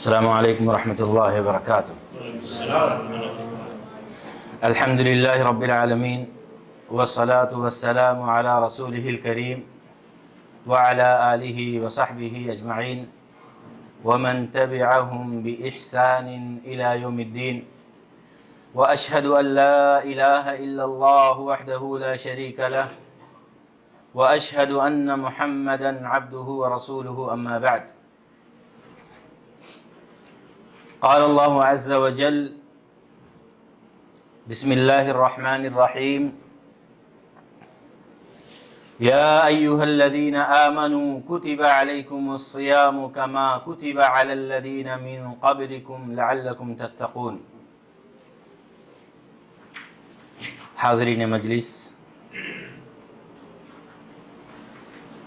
السلام علیکم ورحمۃ اللہ وبرکاتہ۔ الحمد للہ رب العالمین والصلاة والسلام علی رسولہ الکریم وعلی آلہ وصحبہ اجمعین ومن تبعہم بإحسان إلی یوم الدین وأشہد ان لا الہ الا اللہ وحدہ لا شریک لہ وأشہد ان محمدا عبدہ ورسولہ اما بعد۔ قال اللہ عز وجل بسم اللہ الرحمن الرحیم یا ایہا الذین آمنوا کتب علیکم الصیام کما کتب علی الذین من قبلکم لعلکم تتقون۔ حاضرین مجلس،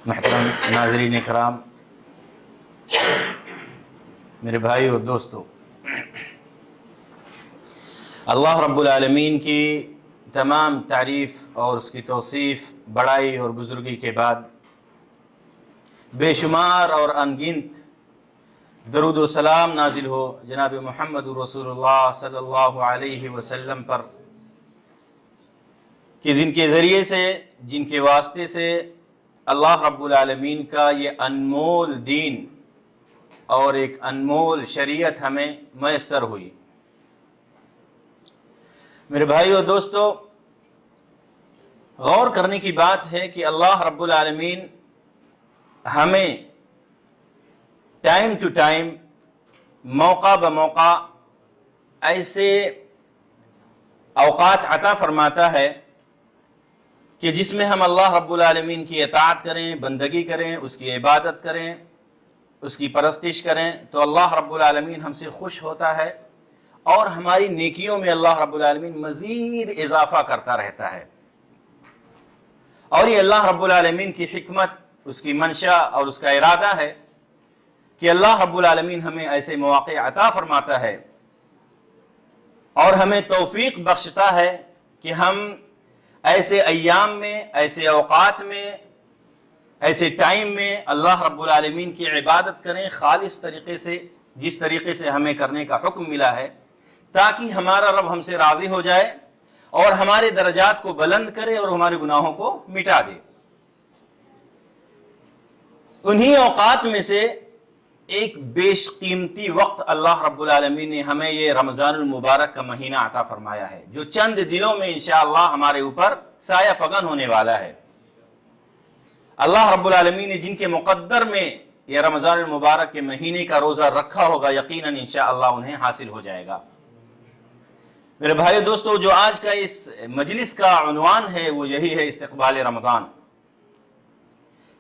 محترم ناظرین کرام، میرے بھائی اور دوستو، اللہ رب العالمین کی تمام تعریف اور اس کی توصیف، بڑائی اور بزرگی کے بعد بے شمار اور انگنت درود و سلام نازل ہو جناب محمد رسول اللہ صلی اللہ علیہ وسلم پر، کہ جن کے ذریعے سے، جن کے واسطے سے اللہ رب العالمین کا یہ انمول دین اور ایک انمول شریعت ہمیں میسر ہوئی۔ میرے بھائیو دوستو، غور کرنے کی بات ہے کہ اللہ رب العالمین ہمیں ٹائم ٹو ٹائم، موقع بموقع ایسے اوقات عطا فرماتا ہے کہ جس میں ہم اللہ رب العالمین کی اطاعت کریں، بندگی کریں، اس کی عبادت کریں، اس کی پرستش کریں، تو اللہ رب العالمین ہم سے خوش ہوتا ہے اور ہماری نیکیوں میں اللہ رب العالمین مزید اضافہ کرتا رہتا ہے۔ اور یہ اللہ رب العالمین کی حکمت، اس کی منشا اور اس کا ارادہ ہے کہ اللہ رب العالمین ہمیں ایسے مواقع عطا فرماتا ہے اور ہمیں توفیق بخشتا ہے کہ ہم ایسے ایام میں، ایسے اوقات میں، ایسے ٹائم میں اللہ رب العالمین کی عبادت کریں خالص طریقے سے، جس طریقے سے ہمیں کرنے کا حکم ملا ہے، تاکہ ہمارا رب ہم سے راضی ہو جائے اور ہمارے درجات کو بلند کرے اور ہمارے گناہوں کو مٹا دے۔ انہی اوقات میں سے ایک بیش قیمتی وقت اللہ رب العالمین نے ہمیں یہ رمضان المبارک کا مہینہ عطا فرمایا ہے، جو چند دنوں میں انشاءاللہ ہمارے اوپر سایہ فگن ہونے والا ہے۔ اللہ رب العالمین نے جن کے مقدر میں یہ رمضان المبارک کے مہینے کا روزہ رکھا ہوگا، یقیناً انشاءاللہ انہیں حاصل ہو جائے گا۔ میرے بھائیو دوستو، جو آج کا اس مجلس کا عنوان ہے وہ یہی ہے، استقبال رمضان،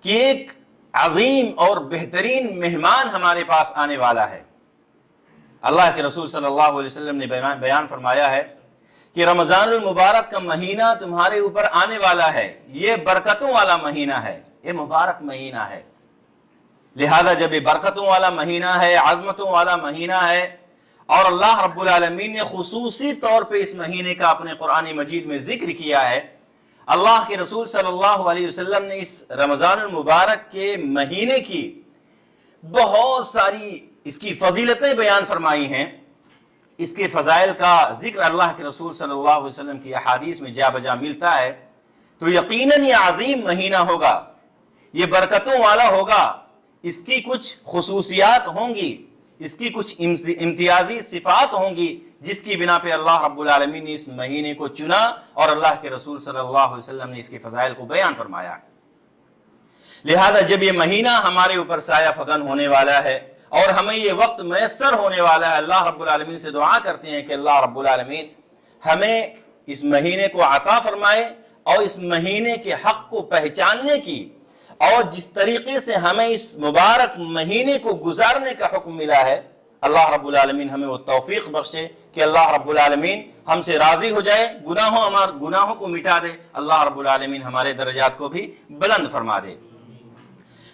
کہ ایک عظیم اور بہترین مہمان ہمارے پاس آنے والا ہے۔ اللہ کے رسول صلی اللہ علیہ وسلم نے بیان فرمایا ہے کہ رمضان المبارک کا مہینہ تمہارے اوپر آنے والا ہے، یہ برکتوں والا مہینہ ہے، یہ مبارک مہینہ ہے۔ لہذا جب یہ برکتوں والا مہینہ ہے، عظمتوں والا مہینہ ہے، اور اللہ رب العالمین نے خصوصی طور پہ اس مہینے کا اپنے قرآن مجید میں ذکر کیا ہے، اللہ کے رسول صلی اللہ علیہ وسلم نے اس رمضان المبارک کے مہینے کی بہت ساری اس کی فضیلتیں بیان فرمائی ہیں۔ اس کے فضائل کا ذکر اللہ کے رسول صلی اللہ علیہ وسلم کی احادیث میں جا بجا ملتا ہے، تو یقیناً یہ عظیم مہینہ ہوگا، یہ برکتوں والا ہوگا، اس کی کچھ خصوصیات ہوں گی، اس کی کچھ امتیازی صفات ہوں گی، جس کی بنا پہ اللہ رب العالمین نے اس مہینے کو چنا اور اللہ کے رسول صلی اللہ علیہ وسلم نے اس کے فضائل کو بیان فرمایا۔ لہذا جب یہ مہینہ ہمارے اوپر سایہ فگن ہونے والا ہے اور ہمیں یہ وقت میسر ہونے والا ہے، اللہ رب العالمین سے دعا کرتے ہیں کہ اللہ رب العالمین ہمیں اس مہینے کو عطا فرمائے اور اس مہینے کے حق کو پہچاننے کی، اور جس طریقے سے ہمیں اس مبارک مہینے کو گزارنے کا حکم ملا ہے، اللہ رب العالمین ہمیں وہ توفیق بخشے کہ اللہ رب العالمین ہم سے راضی ہو جائے، گناہوں کو مٹا دے، اللہ رب العالمین ہمارے درجات کو بھی بلند فرما دے۔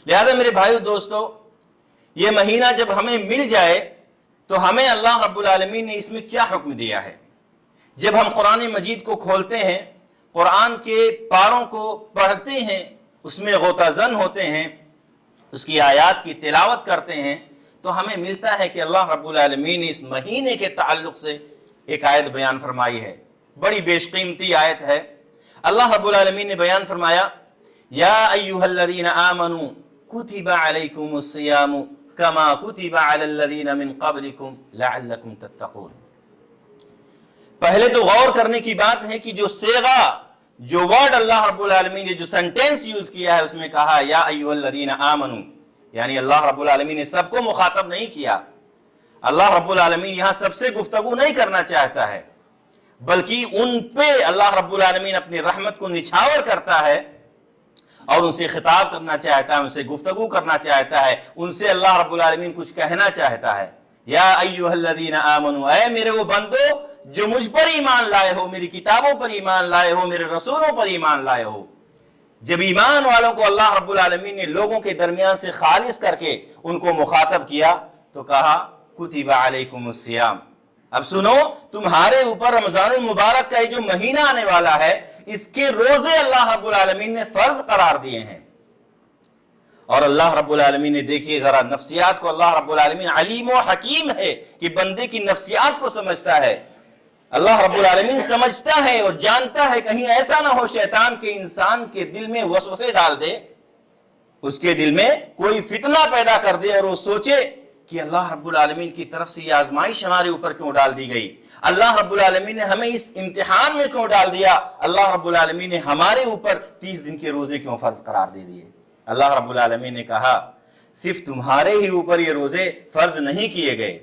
لہذا میرے بھائیو دوستو، یہ مہینہ جب ہمیں مل جائے تو ہمیں اللہ رب العالمین نے اس میں کیا حکم دیا ہے؟ جب ہم قرآن مجید کو کھولتے ہیں، قرآن کے پاروں کو پڑھتے ہیں، اس میں غوطہ زن ہوتے ہیں، اس کی آیات کی تلاوت کرتے ہیں، تو ہمیں ملتا ہے کہ اللہ رب العالمین نے اس مہینے کے تعلق سے ایک آیت بیان فرمائی ہے، بڑی بیش قیمتی آیت ہے۔ اللہ رب العالمین نے بیان فرمایا یا ایھا الذین آمنوا کتب علیکم الصیام کما کتب علی الذین من قبلکم لعلکم تتقون۔ پہلے تو غور کرنے کی بات ہے کہ جو صیغہ، جو ورڈ اللہ رب العالمین نے جو سنٹینس یوز کیا ہے اس میں کہا یا ایھا الذین آمنوا، یعنی اللہ رب العالمین نے سب کو مخاطب نہیں کیا۔ اللہ رب العالمین یہاں سب سے گفتگو نہیں کرنا چاہتا ہے، بلکہ ان پہ اللہ رب العالمین اپنی رحمت کو نچھاور کرتا ہے اور ان سے خطاب کرنا چاہتا ہے، ان سے گفتگو کرنا چاہتا ہے، ان سے اللہ رب العالمین کچھ کہنا چاہتا ہے۔ یا ایھا الذین آمنوا، اے میرے وہ بندو جو مجھ پر ایمان لائے ہو، میری کتابوں پر ایمان لائے ہو، میرے رسولوں پر ایمان لائے ہو۔ جب ایمان والوں کو اللہ رب العالمین نے لوگوں کے درمیان سے خالص کر کے ان کو مخاطب کیا تو کہا کتب علیکم الصیام، اب سنو تمہارے اوپر رمضان المبارک کا یہ جو مہینہ آنے والا ہے اس کے روزے اللہ رب العالمین نے فرض قرار دیے ہیں۔ اور اللہ رب العالمین نے دیکھیے ذرا نفسیات کو، اللہ رب العالمین علیم و حکیم ہے کہ بندے کی نفسیات کو سمجھتا ہے۔ اللہ رب العالمین سمجھتا ہے اور جانتا ہے کہیں ایسا نہ ہو شیطان کے انسان کے دل میں وسوسے ڈال دے، اس کے دل میں کوئی فتنہ پیدا کر دے اور وہ سوچے کہ اللہ رب العالمین کی طرف سے یہ آزمائش ہمارے اوپر کیوں ڈال دی گئی، اللہ رب العالمین نے ہمیں اس امتحان میں کیوں ڈال دیا، اللہ رب العالمین نے ہمارے اوپر 30 دن کے روزے کیوں فرض قرار دے دیے۔ اللہ رب العالمین نے کہا صرف تمہارے ہی اوپر یہ روزے فرض نہیں کیے گئے،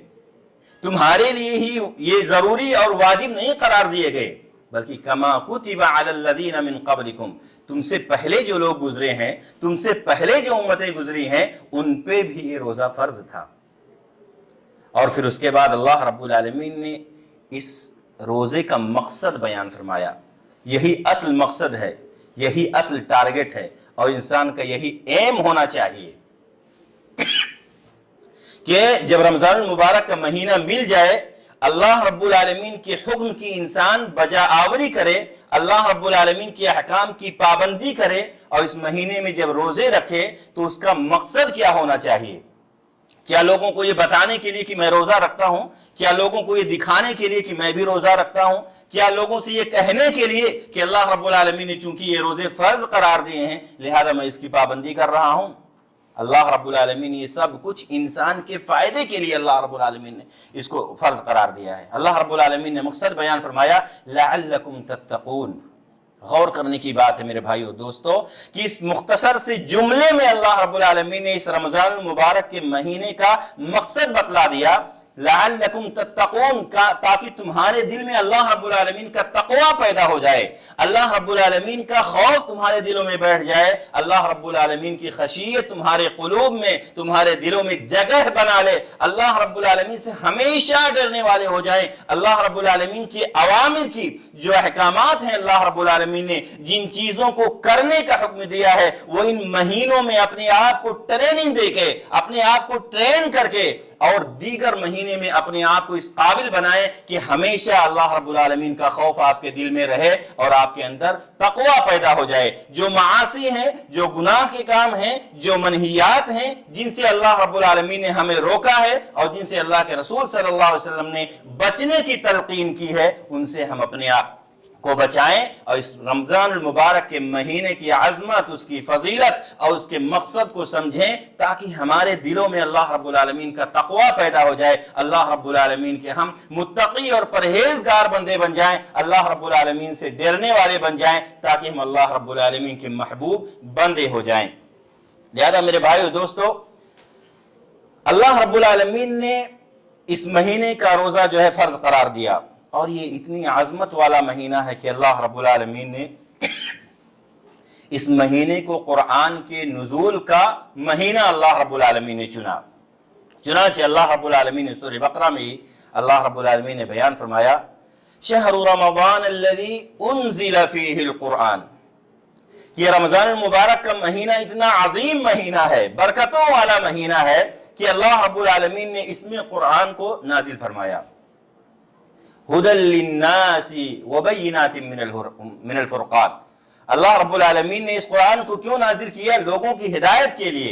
تمہارے لیے ہی یہ ضروری اور واجب نہیں قرار دیے گئے، بلکہ کما کتب علی الذین من قبلکم، تم سے پہلے جو لوگ گزرے ہیں، تم سے پہلے جو امتیں گزری ہیں ان پہ بھی یہ روزہ فرض تھا۔ اور پھر اس کے بعد اللہ رب العالمین نے اس روزے کا مقصد بیان فرمایا، یہی اصل مقصد ہے، یہی اصل ٹارگٹ ہے اور انسان کا یہی ایم ہونا چاہیے کہ جب رمضان المبارک کا مہینہ مل جائے اللہ رب العالمین کے حکم کی انسان بجا آوری کرے، اللہ رب العالمین کے احکام کی پابندی کرے، اور اس مہینے میں جب روزے رکھے تو اس کا مقصد کیا ہونا چاہیے؟ کیا لوگوں کو یہ بتانے کے لیے کہ میں روزہ رکھتا ہوں؟ کیا لوگوں کو یہ دکھانے کے لیے کہ میں بھی روزہ رکھتا ہوں؟ کیا لوگوں سے یہ کہنے کے لیے کہ اللہ رب العالمین نے چونکہ یہ روزے فرض قرار دیے ہیں لہذا میں اس کی پابندی کر رہا ہوں؟ اللہ رب العالمین یہ سب کچھ انسان کے فائدے کے لیے اللہ رب العالمین نے اس کو فرض قرار دیا ہے۔ اللہ رب العالمین نے مقصد بیان فرمایا لعلکم تتقون۔ غور کرنے کی بات ہے میرے بھائیو دوستو کہ اس مختصر سے جملے میں اللہ رب العالمین نے اس رمضان المبارک کے مہینے کا مقصد بتلا دیا، لعلکم تتقون، تاکہ تمہارے دل میں اللہ رب العالمین کا تقوی پیدا ہو جائے، اللہ رب العالمین کا خوف تمہارے دلوں میں بیٹھ جائے، اللہ رب العالمین کی خشیت تمہارے قلوب میں، تمہارے دلوں میں جگہ بنا لے، اللہ رب العالمین سے ہمیشہ ڈرنے والے ہو جائیں، اللہ رب العالمین کے اوامر کی جو احکامات ہیں، اللہ رب العالمین نے جن چیزوں کو کرنے کا حکم دیا ہے وہ ان مہینوں میں اپنے آپ کو ٹریننگ دے کے، اپنے آپ کو ٹرین کر کے اور دیگر مہینے میں اپنے آپ کو اس قابل بنائے کہ ہمیشہ اللہ رب العالمین کا خوف آپ کے دل میں رہے اور آپ کے اندر تقوی پیدا ہو جائے۔ جو معاصی ہیں، جو گناہ کے کام ہیں، جو منہیات ہیں جن سے اللہ رب العالمین نے ہمیں روکا ہے اور جن سے اللہ کے رسول صلی اللہ علیہ وسلم نے بچنے کی تلقین کی ہے، ان سے ہم اپنے آپ کو بچائیں اور اس رمضان المبارک کے مہینے کی عظمت، اس کی فضیلت اور اس کے مقصد کو سمجھیں تاکہ ہمارے دلوں میں اللہ رب العالمین کا تقوی پیدا ہو جائے، اللہ رب العالمین کے ہم متقی اور پرہیزگار بندے بن جائیں، اللہ رب العالمین سے ڈرنے والے بن جائیں تاکہ ہم اللہ رب العالمین کے محبوب بندے ہو جائیں۔ لہذا میرے بھائیو دوستو، اللہ رب العالمین نے اس مہینے کا روزہ جو ہے فرض قرار دیا، اور یہ اتنی عظمت والا مہینہ ہے کہ اللہ رب العالمین نے اس مہینے کو قرآن کے نزول کا مہینہ اللہ رب العالمین نے چنا۔ چنانچہ اللہ رب العالمین نے سورہ بقرہ میں اللہ رب العالمین نے بیان فرمایا شہر رمضان الذی انزل فیہ القرآن، یہ رمضان المبارک کا مہینہ اتنا عظیم مہینہ ہے، برکتوں والا مہینہ ہے کہ اللہ رب العالمین نے اس میں قرآن کو نازل فرمایا۔ ہدی للناس وبینات من الفرقان، اللہ رب العالمین نے اس قرآن کو کیوں نازل کیا؟ لوگوں کی ہدایت کے لیے،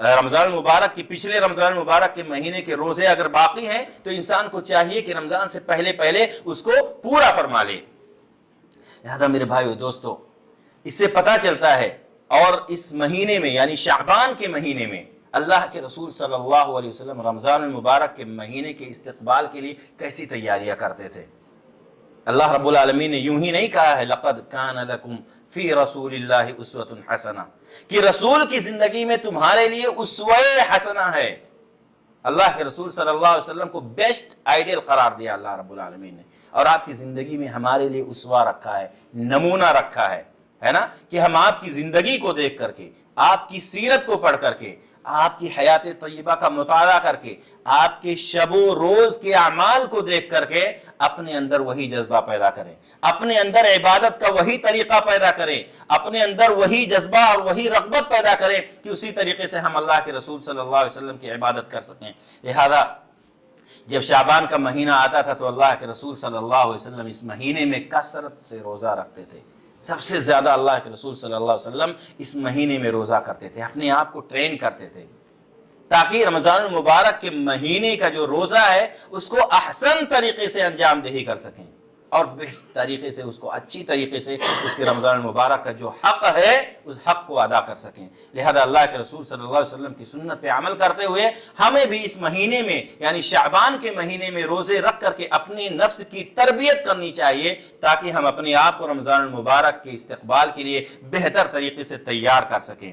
رمضان المبارک کی پچھلے رمضان المبارک کے مہینے کے روزے اگر باقی ہیں تو انسان کو چاہیے کہ رمضان سے پہلے پہلے اس کو پورا فرما لے۔ لہذا میرے بھائیو دوستو، اس سے پتہ چلتا ہے، اور اس مہینے میں یعنی شعبان کے مہینے میں اللہ کے رسول صلی اللہ علیہ وسلم رمضان المبارک کے مہینے کے استقبال کے لیے کیسی تیاریاں کرتے تھے۔ اللہ رب العالمین نے یوں ہی نہیں کہا ہے لقد کان لکم فی رسول اللہ اسوۃ حسنہ، کہ رسول کی زندگی میں تمہارے لیے اسوہ حسنہ ہے۔ اللہ کے رسول صلی اللہ علیہ وسلم کو بیسٹ آئیڈیل قرار دیا اللہ رب العالمین نے، اور آپ کی زندگی میں ہمارے لیے اسوہ رکھا ہے، نمونہ رکھا ہے نا، کہ ہم آپ کی زندگی کو دیکھ کر کے، آپ کی سیرت کو پڑھ کر کے، آپ کی حیات طیبہ کا مطالعہ کر کے، آپ کے شب و روز کے اعمال کو دیکھ کر کے اپنے اندر وہی جذبہ پیدا کریں، اپنے اندر عبادت کا وہی طریقہ پیدا کریں، اپنے اندر وہی جذبہ اور وہی رغبت پیدا کریں کہ اسی طریقے سے ہم اللہ کے رسول صلی اللہ علیہ وسلم کی عبادت کر سکیں۔ لہذا جب شعبان کا مہینہ آتا تھا تو اللہ کے رسول صلی اللہ علیہ وسلم اس مہینے میں کثرت سے روزہ رکھتے تھے۔ سب سے زیادہ اللہ کے رسول صلی اللہ علیہ وسلم اس مہینے میں روزہ کرتے تھے، اپنے آپ کو ٹرین کرتے تھے تاکہ رمضان المبارک کے مہینے کا جو روزہ ہے اس کو احسن طریقے سے انجام دہی کر سکیں، اور بہتر طریقے سے اس کو اچھی طریقے سے اس کے رمضان المبارک کا جو حق ہے اس حق کو ادا کر سکیں۔ لہذا اللہ کے رسول صلی اللہ علیہ وسلم کی سنت پہ عمل کرتے ہوئے ہمیں بھی اس مہینے میں یعنی شعبان کے مہینے میں روزے رکھ کر کے اپنی نفس کی تربیت کرنی چاہیے تاکہ ہم اپنے آپ کو رمضان المبارک کے استقبال کے لیے بہتر طریقے سے تیار کر سکیں۔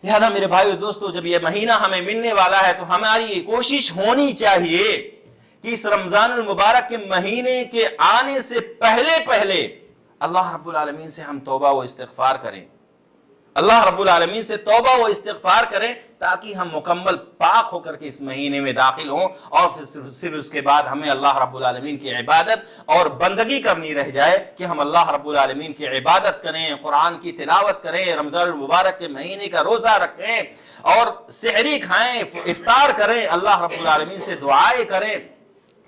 لہذا میرے بھائیو دوستو، جب یہ مہینہ ہمیں ملنے والا ہے تو ہماری یہ کوشش ہونی چاہیے کہ اس رمضان المبارک کے مہینے کے آنے سے پہلے پہلے اللہ رب العالمین سے ہم توبہ و استغفار کریں، اللہ رب العالمین سے توبہ و استغفار کریں تاکہ ہم مکمل پاک ہو کر کے اس مہینے میں داخل ہوں، اور پھر اس کے بعد ہمیں اللہ رب العالمین کی عبادت اور بندگی کرنی رہ جائے کہ ہم اللہ رب العالمین کی عبادت کریں، قرآن کی تلاوت کریں، رمضان المبارک کے مہینے کا روزہ رکھیں اور سحری کھائیں، افطار کریں، اللہ رب العالمین سے دعائیں کریں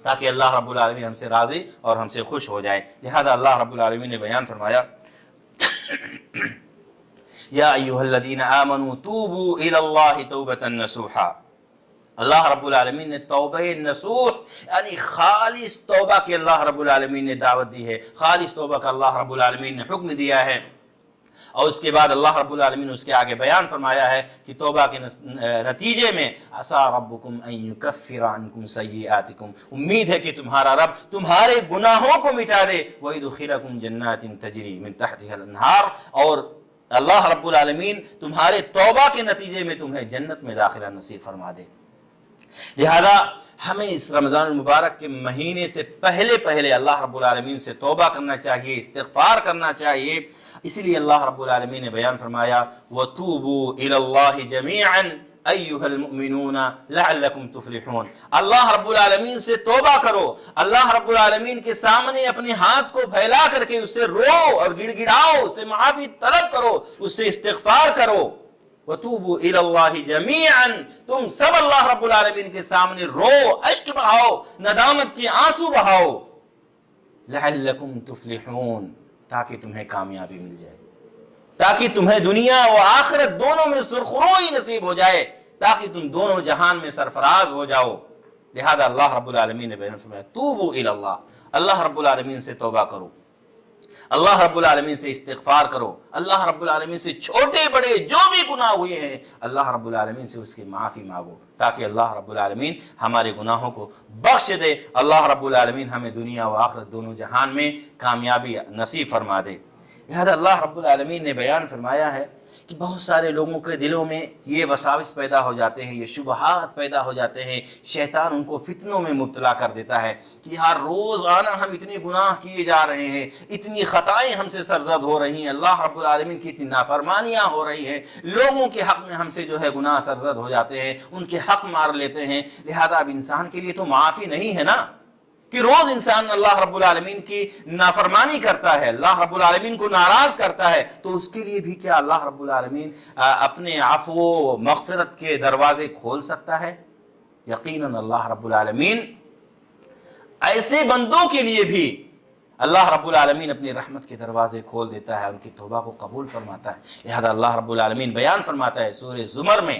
تاکہ اللہ رب العالمین ہم سے راضی اور ہم سے خوش ہو جائے۔ لہذا اللہ رب العالمین نے بیان فرمایا یا ایھا الذین آمنوا توبوا الی اللہ توبۃ نصوحا۔ اللہ رب العالمین نے توبہ نصوح یعنی خالص توبہ کی اللہ رب العالمین نے دعوت دی ہے، خالص توبہ کا اللہ رب العالمین نے حکم دیا ہے، اور اس کے بعد اللہ رب العالمین اس کے آگے بیان فرمایا ہے کہ توبہ کے نتیجے میں عسیٰ ربکم ان یکفر عنکم سیئاتکم، امید ہے کہ تمہارا رب تمہارے گناہوں کو مٹا دے، ویدخلکم جنات تجری من تحتها الانہار، اور اللہ رب العالمین تمہارے توبہ کے نتیجے میں تمہیں جنت میں داخلہ نصیب فرما دے۔ لہذا ہمیں اس رمضان المبارک کے مہینے سے پہلے پہلے اللہ رب العالمین سے توبہ کرنا چاہیے، استغفار کرنا چاہیے۔ اسی لیے اللہ رب العالمین نے بیان فرمایا وَتُوبُوا إِلَى اللَّهِ جَمِيعًا أَيُّهَا الْمُؤْمِنُونَ لَعَلَّكُمْ تُفْلِحُونَ۔ اللہ رب العالمین سے توبہ کرو، اللہ رب العالمین کے سامنے اپنے ہاتھ کو پھیلا کر کے اس سے رو اور گڑ گڑاؤ، اس سے معافی طلب کرو، اس سے استغفار کرو۔ وَتُوبُوا إِلَى اللَّهِ جَمِيعًا، تم سب اللہ رب العالمین کے سامنے رو، اشک بہاؤ، ندامت کے آنسو بہاؤ، لَعَلَّكُمْ تُفْلِحُونَ، تاکہ تمہیں کامیابی مل جائے، تاکہ تمہیں دنیا و آخرت دونوں میں سرخروئی نصیب ہو جائے، تاکہ تم دونوں جہان میں سرفراز ہو جاؤ۔ لہذا اللہ رب العالمین نے بیان فرمایا توبوا الی اللہ، اللہ رب العالمین سے توبہ کرو، اللہ رب العالمین سے استغفار کرو، اللہ رب العالمین سے چھوٹے بڑے جو بھی گناہ ہوئے ہیں اللہ رب العالمین سے اس کی معافی مانگو تاکہ اللہ رب العالمین ہمارے گناہوں کو بخش دے، اللہ رب العالمین ہمیں دنیا و آخرت دونوں جہان میں کامیابی نصیب فرما دے۔ لہذا اللہ رب العالمین نے بیان فرمایا ہے کہ بہت سارے لوگوں کے دلوں میں یہ وساوس پیدا ہو جاتے ہیں، یہ شبہات پیدا ہو جاتے ہیں، شیطان ان کو فتنوں میں مبتلا کر دیتا ہے کہ یار روزانہ ہم اتنے گناہ کیے جا رہے ہیں، اتنی خطائیں ہم سے سرزد ہو رہی ہیں، اللہ رب العالمین کی اتنی نافرمانیاں ہو رہی ہیں، لوگوں کے حق میں ہم سے جو ہے گناہ سرزد ہو جاتے ہیں، ان کے حق مار لیتے ہیں۔ لہذا اب انسان کے لیے تو معافی نہیں ہے نا کہ روز انسان اللہ رب العالمین کی نافرمانی کرتا ہے، اللہ رب العالمین کو ناراض کرتا ہے، تو اس کے لیے بھی کیا اللہ رب العالمین اپنے عفو و مغفرت کے دروازے کھول سکتا ہے؟ یقیناً اللہ رب العالمین ایسے بندوں کے لیے بھی اللہ رب العالمین اپنی رحمت کے دروازے کھول دیتا ہے، ان کی توبہ کو قبول فرماتا ہے۔ لہذا اللہ رب العالمین بیان فرماتا ہے سورہ زمر میں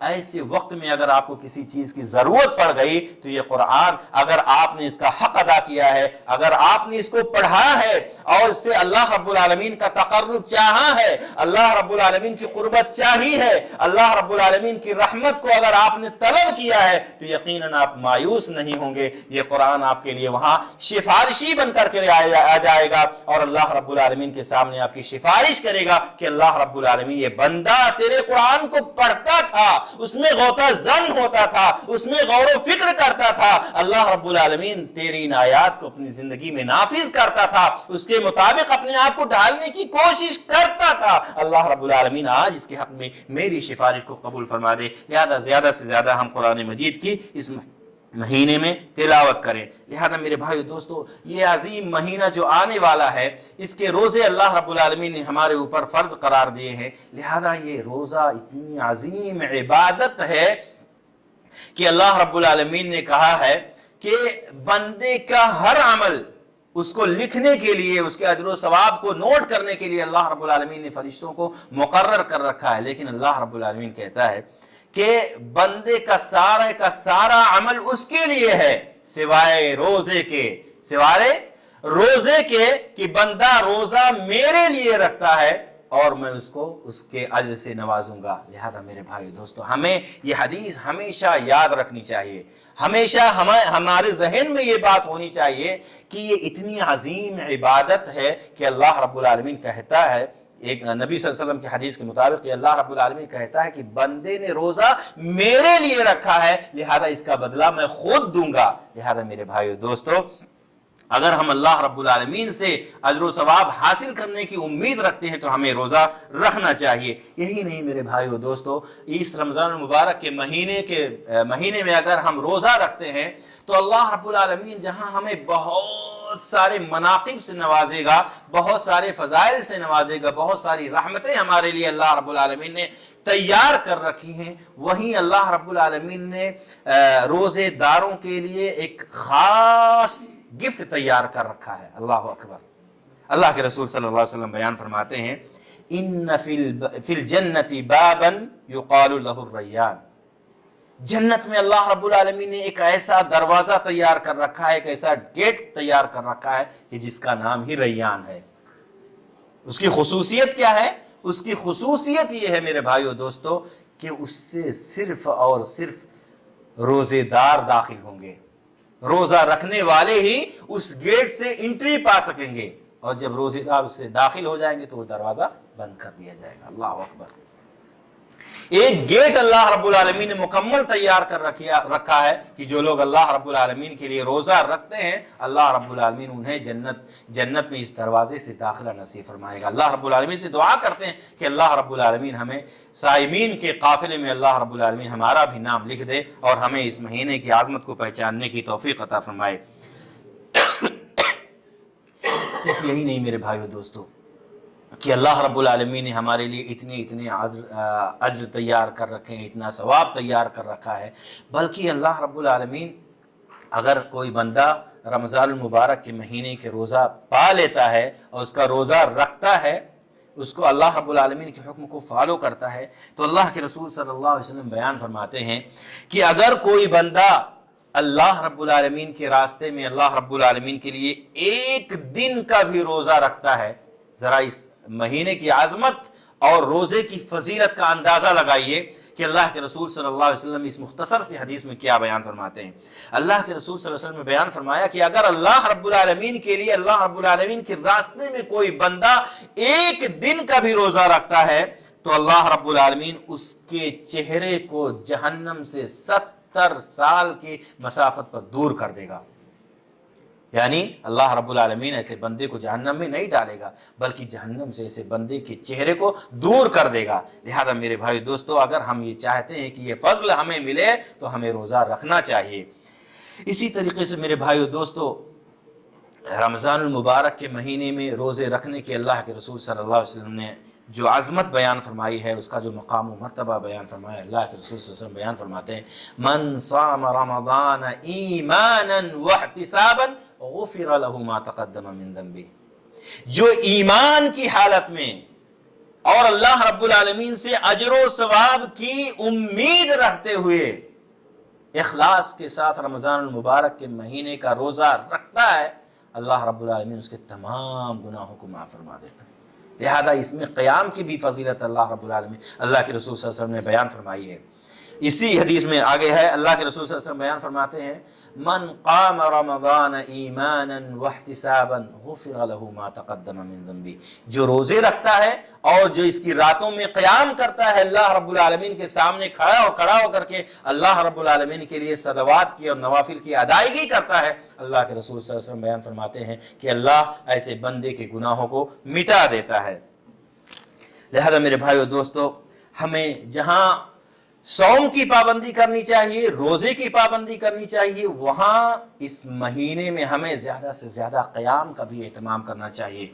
ایسے وقت میں اگر آپ کو کسی چیز کی ضرورت پڑ گئی تو یہ قرآن اگر آپ نے اس کا حق ادا کیا ہے، اگر آپ نے اس کو پڑھا ہے اور اس سے اللہ رب العالمین کا تقرب چاہا ہے، اللہ رب العالمین کی قربت چاہی ہے، اللہ رب العالمین کی رحمت کو اگر آپ نے طلب کیا ہے تو یقیناً آپ مایوس نہیں ہوں گے۔ یہ قرآن آپ کے لیے وہاں سفارشی بن کر کے آ جائے گا اور اللہ رب العالمین کے سامنے آپ کی سفارش کرے گا کہ اللہ رب العالمین یہ بندہ تیرے قرآن کو پڑھتا تھا، اس میں غوطہ زن ہوتا تھا، اس میں غور و فکر کرتا تھا، اللہ رب العالمین تیری ان آیات کو اپنی زندگی میں نافذ کرتا تھا، اس کے مطابق اپنے آپ کو ڈھالنے کی کوشش کرتا تھا۔ اللہ رب العالمین آج اس کے حق میں میری سفارش کو قبول فرما دے۔ لہذا زیادہ سے زیادہ ہم قرآن مجید کی اس مہینے میں تلاوت کریں۔ لہذا میرے بھائیو دوستو، یہ عظیم مہینہ جو آنے والا ہے، اس کے روزے اللہ رب العالمین نے ہمارے اوپر فرض قرار دیے ہیں۔ لہذا یہ روزہ اتنی عظیم عبادت ہے کہ اللہ رب العالمین نے کہا ہے کہ بندے کا ہر عمل اس کو لکھنے کے لیے، اس کے اجر و ثواب کو نوٹ کرنے کے لیے اللہ رب العالمین نے فرشتوں کو مقرر کر رکھا ہے، لیکن اللہ رب العالمین کہتا ہے کہ بندے کا سارا عمل اس کے لیے ہے سوائے روزے کے، سوائے روزے کے کہ بندہ روزہ میرے لیے رکھتا ہے اور میں اس کو اس کے اجر سے نوازوں گا۔ لہذا میرے بھائی دوستو، ہمیں یہ حدیث ہمیشہ یاد رکھنی چاہیے، ہمیشہ ہمارے ذہن میں یہ بات ہونی چاہیے کہ یہ اتنی عظیم عبادت ہے کہ اللہ رب العالمین کہتا ہے، ایک نبی صلی اللہ علیہ وسلم کی حدیث کے مطابق کہ اللہ رب العالمین کہتا ہے کہ بندے نے روزہ میرے لیے رکھا ہے، لہذا اس کا بدلہ میں خود دوں گا۔ لہذا میرے بھائیو دوستو، اگر ہم اللہ رب العالمین سے اجر و ثواب حاصل کرنے کی امید رکھتے ہیں تو ہمیں روزہ رکھنا چاہیے۔ یہی نہیں میرے بھائیو دوستو، اس رمضان المبارک کے مہینے میں اگر ہم روزہ رکھتے ہیں تو اللہ رب العالمین جہاں ہمیں بہت سارے مناقب سے نوازے گا، بہت سارے فضائل سے نوازے گا، بہت ساری رحمتیں ہمارے لیے اللہ رب العالمین نے تیار کر رکھی ہیں، وہیں اللہ رب العالمین نے روزے داروں کے لیے ایک خاص گفٹ تیار کر رکھا ہے۔ اللہ اکبر۔ اللہ کے رسول صلی اللہ علیہ وسلم بیان فرماتے ہیں، ان فی الجنت بابا یقال له الریان، جنت میں اللہ رب العالمین نے ایک ایسا دروازہ تیار کر رکھا ہے، ایک ایسا گیٹ تیار کر رکھا ہے کہ جس کا نام ہی ریان ہے۔ اس کی خصوصیت کیا ہے؟ اس کی خصوصیت یہ ہے میرے بھائیو دوستو کہ اس سے صرف اور صرف روزے دار داخل ہوں گے، روزہ رکھنے والے ہی اس گیٹ سے انٹری پا سکیں گے، اور جب روزے دار اس سے داخل ہو جائیں گے تو وہ دروازہ بند کر دیا جائے گا۔ اللہ اکبر۔ ایک گیٹ اللہ رب العالمین نے مکمل تیار کر رکھا ہے کہ جو لوگ اللہ رب العالمین کے لیے روزہ رکھتے ہیں، اللہ رب العالمین انہیں جنت میں اس دروازے سے داخلہ نصیب فرمائے گا۔ اللہ رب العالمین سے دعا کرتے ہیں کہ اللہ رب العالمین ہمیں صائمین کے قافلے میں اللہ رب العالمین ہمارا بھی نام لکھ دے اور ہمیں اس مہینے کی عظمت کو پہچاننے کی توفیق عطا فرمائے۔ صرف یہی نہیں میرے بھائیو دوستو کہ اللہ رب العالمین نے ہمارے لیے اتنے اجر تیار کر رکھے ہیں، اتنا ثواب تیار کر رکھا ہے، بلکہ اللہ رب العالمین اگر کوئی بندہ رمضان المبارک کے مہینے کے روزہ پا لیتا ہے اور اس کا روزہ رکھتا ہے، اس کو اللہ رب العالمین کے حکم کو فالو کرتا ہے، تو اللہ کے رسول صلی اللہ علیہ وسلم بیان فرماتے ہیں کہ اگر کوئی بندہ اللہ رب العالمین کے راستے میں اللہ رب العالمین کے لیے ایک دن کا بھی روزہ رکھتا ہے، ذرا اس مہینے کی عظمت اور روزے کی فضیلت کا اندازہ لگائیے کہ اللہ کے رسول صلی اللہ علیہ وسلم اس مختصر سی حدیث میں کیا بیان فرماتے ہیں۔ اللہ کے رسول صلی اللہ علیہ وسلم نے بیان فرمایا کہ اگر اللہ رب العالمین کے لیے اللہ رب العالمین کے راستے میں کوئی بندہ ایک دن کا بھی روزہ رکھتا ہے تو اللہ رب العالمین اس کے چہرے کو جہنم سے 70 سال کی مسافت پر دور کر دے گا۔ یعنی اللہ رب العالمین ایسے بندے کو جہنم میں نہیں ڈالے گا بلکہ جہنم سے ایسے بندے کے چہرے کو دور کر دے گا۔ لہذا میرے بھائی دوستو، اگر ہم یہ چاہتے ہیں کہ یہ فضل ہمیں ملے تو ہمیں روزہ رکھنا چاہیے۔ اسی طریقے سے میرے بھائیو دوستو، رمضان المبارک کے مہینے میں روزے رکھنے کے اللہ کے رسول صلی اللہ علیہ وسلم نے جو عظمت بیان فرمائی ہے، اس کا جو مقام و مرتبہ بیان فرمایا، اللہ کے رسول صلی اللہ علیہ وسلم بیان فرماتے ہیں، من صام رمضان ایمانا واحتسابا غفر له ما تقدم من ذنبه، جو ایمان کی حالت میں اور اللہ رب العالمین سے اجر و ثواب کی امید رکھتے ہوئے اخلاص کے ساتھ رمضان المبارک کے مہینے کا روزہ رکھتا ہے، اللہ رب العالمین اس کے تمام گناہوں کو معاف فرما دیتا ہے۔ لہذا اس میں قیام کی بھی فضیلت اللہ رب العالمین، اللہ کے رسول صلی اللہ علیہ وسلم نے بیان فرمائی ہے۔ اسی حدیث میں آگے ہے، اللہ کے رسول صلی اللہ علیہ وسلم بیان فرماتے ہیں، من قام رمضان ایمانا واحتسابا غفر له ما تقدم من ذنبه، جو روزے رکھتا ہے اور جو اس کی راتوں میں قیام کرتا ہے اللہ رب العالمین کے سامنے کھڑا ہو کر کے اللہ رب العالمین کے لیے صلوات کی اور نوافل کی ادائیگی کرتا ہے، اللہ کے رسول صلی اللہ علیہ وسلم بیان فرماتے ہیں کہ اللہ ایسے بندے کے گناہوں کو مٹا دیتا ہے۔ لہذا میرے بھائیو دوستو، ہمیں جہاں صوم کی پابندی کرنی چاہیے، روزے کی پابندی کرنی چاہیے، وہاں اس مہینے میں ہمیں زیادہ سے زیادہ قیام کا بھی اہتمام کرنا چاہیے،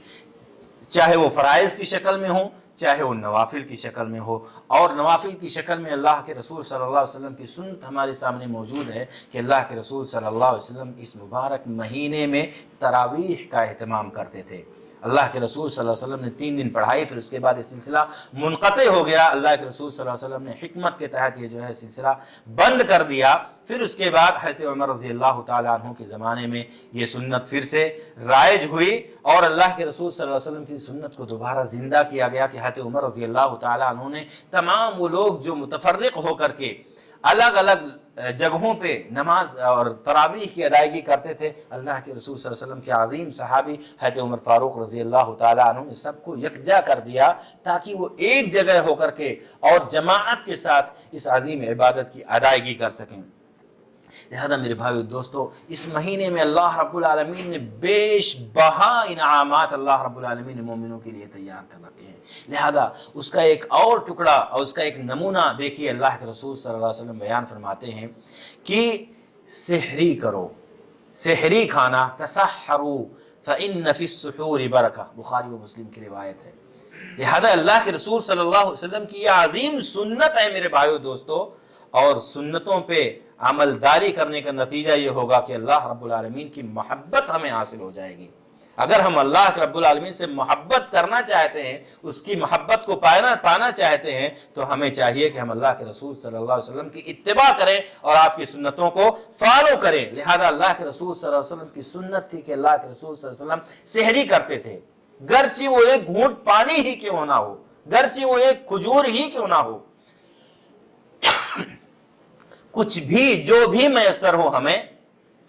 چاہے وہ فرائض کی شکل میں ہو، چاہے وہ نوافل کی شکل میں ہو۔ اور نوافل کی شکل میں اللہ کے رسول صلی اللہ علیہ وسلم کی سنت ہمارے سامنے موجود ہے کہ اللہ کے رسول صلی اللہ علیہ وسلم اس مبارک مہینے میں تراویح کا اہتمام کرتے تھے۔ اللہ کے رسول صلی اللہ علیہ وسلم نے 3 دن پڑھائی، پھر اس کے بعد یہ سلسلہ منقطع ہو گیا، اللہ کے رسول صلی اللہ علیہ وسلم نے حکمت کے تحت یہ جو ہے سلسلہ بند کر دیا۔ پھر اس کے بعد حضرت عمر رضی اللہ تعالیٰ عنہ کے زمانے میں یہ سنت پھر سے رائج ہوئی اور اللہ کے رسول صلی اللہ علیہ وسلم کی سنت کو دوبارہ زندہ کیا گیا کہ حضرت عمر رضی اللہ تعالیٰ عنہ نے تمام وہ لوگ جو متفرق ہو کر کے الگ الگ جگہوں پہ نماز اور تراویح کی ادائیگی کرتے تھے، اللہ کے رسول صلی اللہ علیہ وسلم کے عظیم صحابی حضرت عمر فاروق رضی اللہ تعالیٰ عنہ نے سب کو یکجا کر دیا تاکہ وہ ایک جگہ ہو کر کے اور جماعت کے ساتھ اس عظیم عبادت کی ادائیگی کر سکیں۔ لہذا میرے بھائیو دوستو، اس مہینے میں اللہ رب العالمین نے بیش بہا انعامات اللہ رب العالمین نے مومنوں کے لیے تیار کر رکھے ہیں۔ لہذا اس کا ایک اور ٹکڑا اور اس کا ایک نمونہ دیکھیے، اللہ کے رسول صلی اللہ علیہ وسلم بیان فرماتے ہیں کہ سحری کرو، سحری کھانا، تسحروا فإن فی السحور برکہ، بخاری و مسلم کی روایت ہے۔ لہذا اللہ کے رسول صلی اللہ علیہ وسلم کی یہ عظیم سنت ہے میرے بھائیو دوستو، اور سنتوں پہ عمل داری کرنے کا نتیجہ یہ ہوگا کہ اللہ رب العالمین کی محبت ہمیں حاصل ہو جائے گی۔ اگر ہم اللہ رب العالمین سے محبت کرنا چاہتے ہیں، اس کی محبت کو پانا چاہتے ہیں، تو ہمیں چاہیے کہ ہم اللہ کے رسول صلی اللہ علیہ وسلم کی اتباع کریں اور آپ کی سنتوں کو فالو کریں۔ لہذا اللہ کے رسول صلی اللہ علیہ وسلم کی سنت تھی کہ اللہ کے رسول صلی اللہ علیہ وسلم سحری کرتے تھے، گرچہ وہ ایک گھونٹ پانی ہی کیوں نہ ہو، گرچہ وہ ایک کھجور ہی کیوں نہ ہو، کچھ بھی جو بھی میسر ہو ہمیں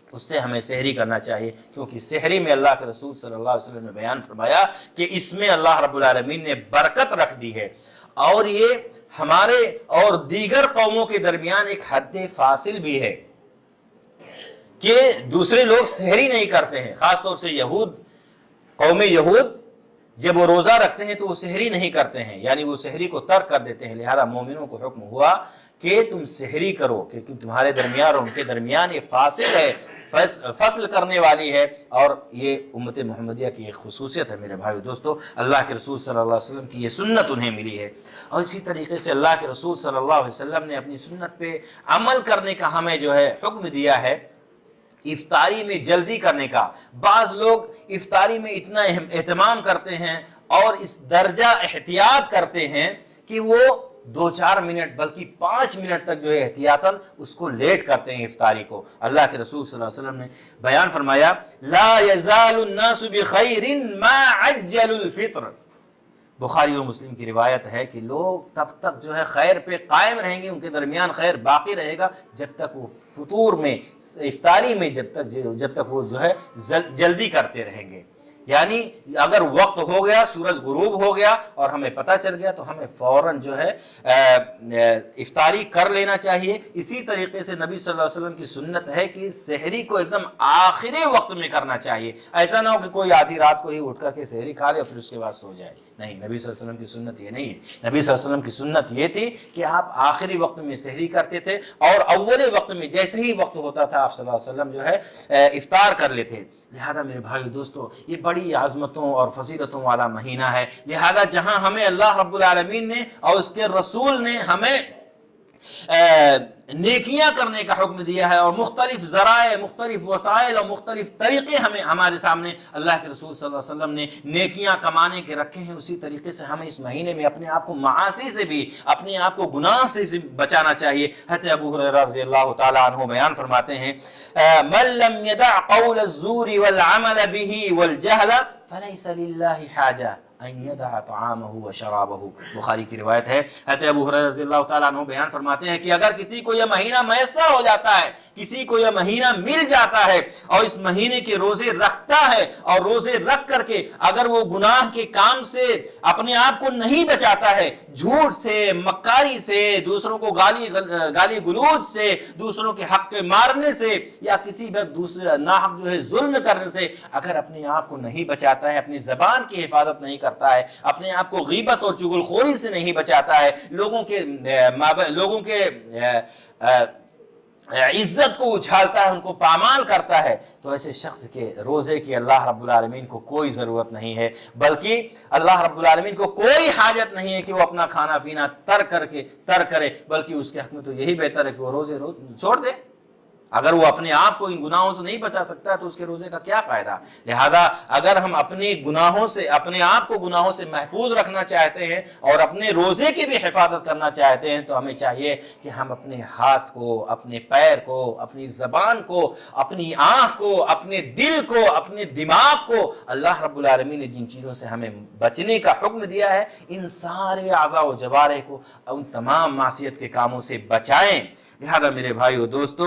اس سے ہمیں سحری کرنا چاہیے، کیونکہ سحری میں اللہ کے رسول صلی اللہ علیہ وسلم نے بیان فرمایا کہ اس میں اللہ رب العالمین نے برکت رکھ دی ہے، اور یہ ہمارے اور دیگر قوموں کے درمیان ایک حد فاصل بھی ہے کہ دوسرے لوگ سحری نہیں کرتے ہیں، خاص طور سے قوم یہود جب وہ روزہ رکھتے ہیں تو وہ سحری نہیں کرتے ہیں، یعنی وہ سحری کو ترک کر دیتے ہیں۔ لہذا مومنوں کو حکم ہوا کہ تم سحری کرو، کیونکہ تمہارے درمیان اور ان کے درمیان یہ فاصل ہے، فصل کرنے والی ہے، اور یہ امت محمدیہ کی ایک خصوصیت ہے میرے بھائیو دوستو۔ اللہ کے رسول صلی اللہ علیہ وسلم کی یہ سنت انہیں ملی ہے، اور اسی طریقے سے اللہ کے رسول صلی اللہ علیہ وسلم نے اپنی سنت پہ عمل کرنے کا ہمیں جو ہے حکم دیا ہے، افطاری میں جلدی کرنے کا۔ بعض لوگ افطاری میں اتنا اہتمام کرتے ہیں اور اس درجہ احتیاط کرتے ہیں کہ وہ 2-4 منٹ بلکہ 5 منٹ تک جو ہے احتیاطاً اس کو لیٹ کرتے ہیں افطاری کو۔ اللہ کے رسول صلی اللہ علیہ وسلم نے بیان فرمایا، لا يزال الناس بخیر ما عجل الفطر، بخاری اور مسلم کی روایت ہے کہ لوگ تب تک جو ہے خیر پہ قائم رہیں گے، ان کے درمیان خیر باقی رہے گا جب تک وہ فطور میں، افطاری میں جب تک وہ جو ہے جلدی کرتے رہیں گے۔ یعنی اگر وقت ہو گیا، سورج غروب ہو گیا اور ہمیں پتہ چل گیا تو ہمیں فوراً جو ہے افطاری کر لینا چاہیے۔ اسی طریقے سے نبی صلی اللہ علیہ وسلم کی سنت ہے کہ سحری کو ایک دم آخری وقت میں کرنا چاہیے، ایسا نہ ہو کہ کوئی آدھی رات کو ہی اٹھ کر کے سحری کھا لے اور پھر اس کے بعد سو جائے، نہیں، نبی صلی اللہ علیہ وسلم کی سنت یہ نہیں ہے۔ نبی صلی اللہ علیہ وسلم کی سنت یہ تھی کہ آپ آخری وقت میں سحری کرتے تھے اور اول وقت میں جیسے ہی وقت ہوتا تھا آپ صلی اللہ علیہ وسلم جو ہے افطار کر لیتے۔ لہذا میرے بھائی دوستو، یہ بڑی عظمتوں اور فضیلتوں والا مہینہ ہے۔ لہذا جہاں ہمیں اللہ رب العالمین نے اور اس کے رسول نے ہمیں نیکیاں کرنے کا حکم دیا ہے، اور مختلف ذرائع، مختلف وسائل اور مختلف طریقے ہمیں ہمارے سامنے اللہ کے رسول صلی اللہ علیہ وسلم نے نیکیاں کمانے کے رکھے ہیں، اسی طریقے سے ہمیں اس مہینے میں اپنے آپ کو معاصی سے بھی، اپنے آپ کو گناہ سے بھی بچانا چاہیے۔ حضرت ابو ہریرہ رضی اللہ تعالیٰ عنہ بیان فرماتے ہیں من لم يدع قول الزور والعمل به والجهل فليس لله حاجة ان يدع طعامه وشرابه، بخاری کی روایت ہے۔ حضرت ابو ہریرہ رضی اللہ تعالیٰ عنہ بیان فرماتے ہیں کہ اگر کسی کو یہ مہینہ میسر ہو جاتا ہے، کسی کو یہ مہینہ مل جاتا ہے اور اس مہینے کے روزے رکھتا ہے، اور روزے رکھ کر کے اگر وہ گناہ کے کام سے اپنے آپ کو نہیں بچاتا ہے، جھوٹ سے، مکاری سے، دوسروں کو گالی گلوچ سے، دوسروں کے حق پہ مارنے سے، یا کسی بھی دوسرے ناحق جو ہے ظلم کرنے سے اگر اپنے آپ کو نہیں بچاتا ہے، اپنی زبان کی حفاظت نہیں کرتا ہے، اپنے آپ کو غیبت اور چغل خوری سے نہیں بچاتا ہے، لوگوں کے عزت کو اچھالتا ہے، ان کو پامال کرتا ہے، تو ایسے شخص کے روزے کی اللہ رب العالمین کو کوئی ضرورت نہیں ہے، بلکہ اللہ رب العالمین کو کوئی حاجت نہیں ہے کہ وہ اپنا کھانا پینا ترک کرے، بلکہ اس کے حق میں تو یہی بہتر ہے کہ وہ روزے چھوڑ دے۔ اگر وہ اپنے آپ کو ان گناہوں سے نہیں بچا سکتا تو اس کے روزے کا کیا فائدہ؟ لہذا اگر ہم اپنے آپ کو گناہوں سے محفوظ رکھنا چاہتے ہیں اور اپنے روزے کی بھی حفاظت کرنا چاہتے ہیں تو ہمیں چاہیے کہ ہم اپنے ہاتھ کو، اپنے پیر کو، اپنی زبان کو، اپنی آنکھ کو، اپنے دل کو، اپنے دماغ کو، اللہ رب العالمین نے جن چیزوں سے ہمیں بچنے کا حکم دیا ہے، ان سارے اعضاء و جوارح کو ان تمام معصیت کے کاموں سے بچائیں۔ لہذا میرے بھائیو دوستو،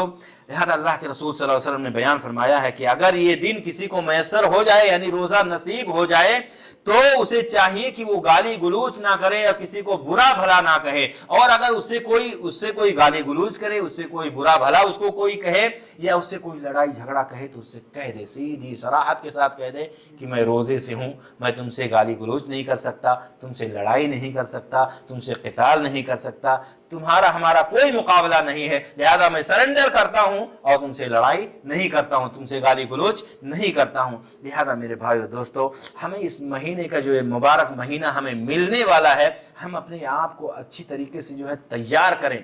لہذا اللہ کے رسول صلی اللہ علیہ وسلم نے بیان فرمایا ہے کہ اگر یہ دن کسی کو میسر ہو جائے، یعنی روزہ نصیب ہو جائے، تو اسے چاہیے کہ وہ گالی گلوچ نہ کرے اور کسی کو برا بھلا نہ کہے، اور اگر اس سے کوئی گالی گلوچ کرے، اس سے کوئی برا بھلا اس کو کوئی کہے، یا اس سے کوئی لڑائی جھگڑا کہے، تو اس سے کہہ دے، سیدھی صراحت کے ساتھ کہہ دے کہ میں روزے سے ہوں، میں تم سے گالی گلوچ نہیں کر سکتا، تم سے لڑائی نہیں کر سکتا، تم سے قتال نہیں کر سکتا، تمہارا ہمارا کوئی مقابلہ نہیں ہے، لہذا میں سرنڈر کرتا ہوں اور تم سے لڑائی نہیں کرتا ہوں، تم سے گالی گلوچ نہیں کرتا ہوں۔ لہذا میرے بھائیو دوستو، ہمیں اس مہینے کا جو مبارک مہینہ ہمیں ملنے والا ہے، ہم اپنے آپ کو اچھی طریقے سے جو ہے تیار کریں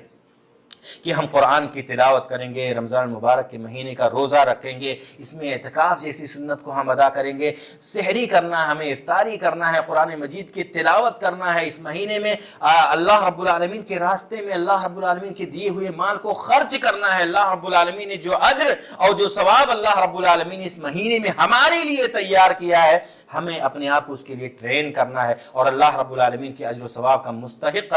کہ ہم قرآن کی تلاوت کریں گے، رمضان المبارک کے مہینے کا روزہ رکھیں گے، اس میں اعتکاف جیسی سنت کو ہم ادا کریں گے، سحری کرنا ہے، ہمیں افطاری کرنا ہے، قرآن مجید کی تلاوت کرنا ہے، اس مہینے میں اللہ رب العالمین کے راستے میں اللہ رب العالمین کے دیے ہوئے مال کو خرچ کرنا ہے۔ اللہ رب العالمین نے جو اجر اور جو ثواب اللہ رب العالمین نے اس مہینے میں ہمارے لیے تیار کیا ہے، ہمیں اپنے آپ کو اس کے لیے ٹرین کرنا ہے اور اللہ رب العالمین کے اجر و ثواب کا مستحق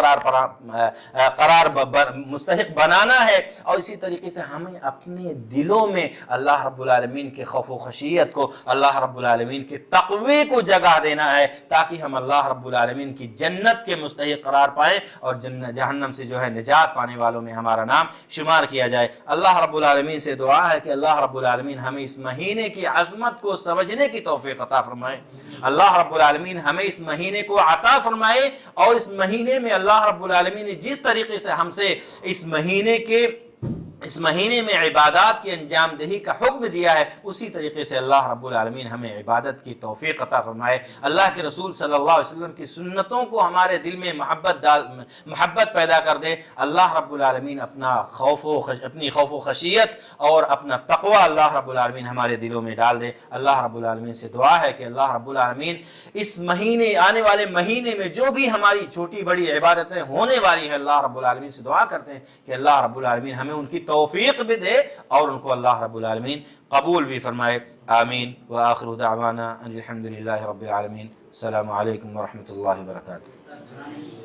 مستحق بنانا ہے۔ اور اسی طریقے سے ہمیں اپنے دلوں میں اللہ رب العالمین کے خوف و خشیت کو، اللہ رب العالمین کے تقوی کو جگہ دینا ہے، تاکہ ہم اللہ رب العالمین کی جنت کے مستحق قرار پائیں اور جہنم سے جو ہے نجات پانے والوں میں ہمارا نام شمار کیا جائے۔ اللہ رب العالمین سے دعا ہے کہ اللہ رب العالمین ہمیں اس مہینے کی عظمت کو سمجھنے کی توفیق عطا فرمائے۔ اللہ رب العالمین ہمیں اس مہینے کو عطا فرمائے، اور اس مہینے میں اللہ رب العالمین نے جس طریقے سے ہم سے اس مہینے میں عبادات کی انجام دہی کا حکم دیا ہے، اسی طریقے سے اللہ رب العالمین ہمیں عبادت کی توفیق عطا فرمائے۔ اللہ کے رسول صلی اللہ علیہ وسلم کی سنتوں کو ہمارے دل میں محبت پیدا کر دے۔ اللہ رب العالمین اپنی خوف و خشیت اور اپنا تقوی اللہ رب العالمین ہمارے دلوں میں ڈال دے۔ اللہ رب العالمین سے دعا ہے کہ اللہ رب العالمین اس مہینے، آنے والے مہینے میں جو بھی ہماری چھوٹی بڑی عبادتیں ہونے والی ہیں، اللہ رب العالمین سے دعا کرتے ہیں کہ اللہ رب العالمین ہمیں ان کی توفیق بھی دے اور ان کو اللہ رب العالمین قبول بھی فرمائے۔ آمین۔ وآخر دعوانا ان الحمد للہ رب العالمین۔ السلام علیکم ورحمۃ اللہ وبرکاتہ۔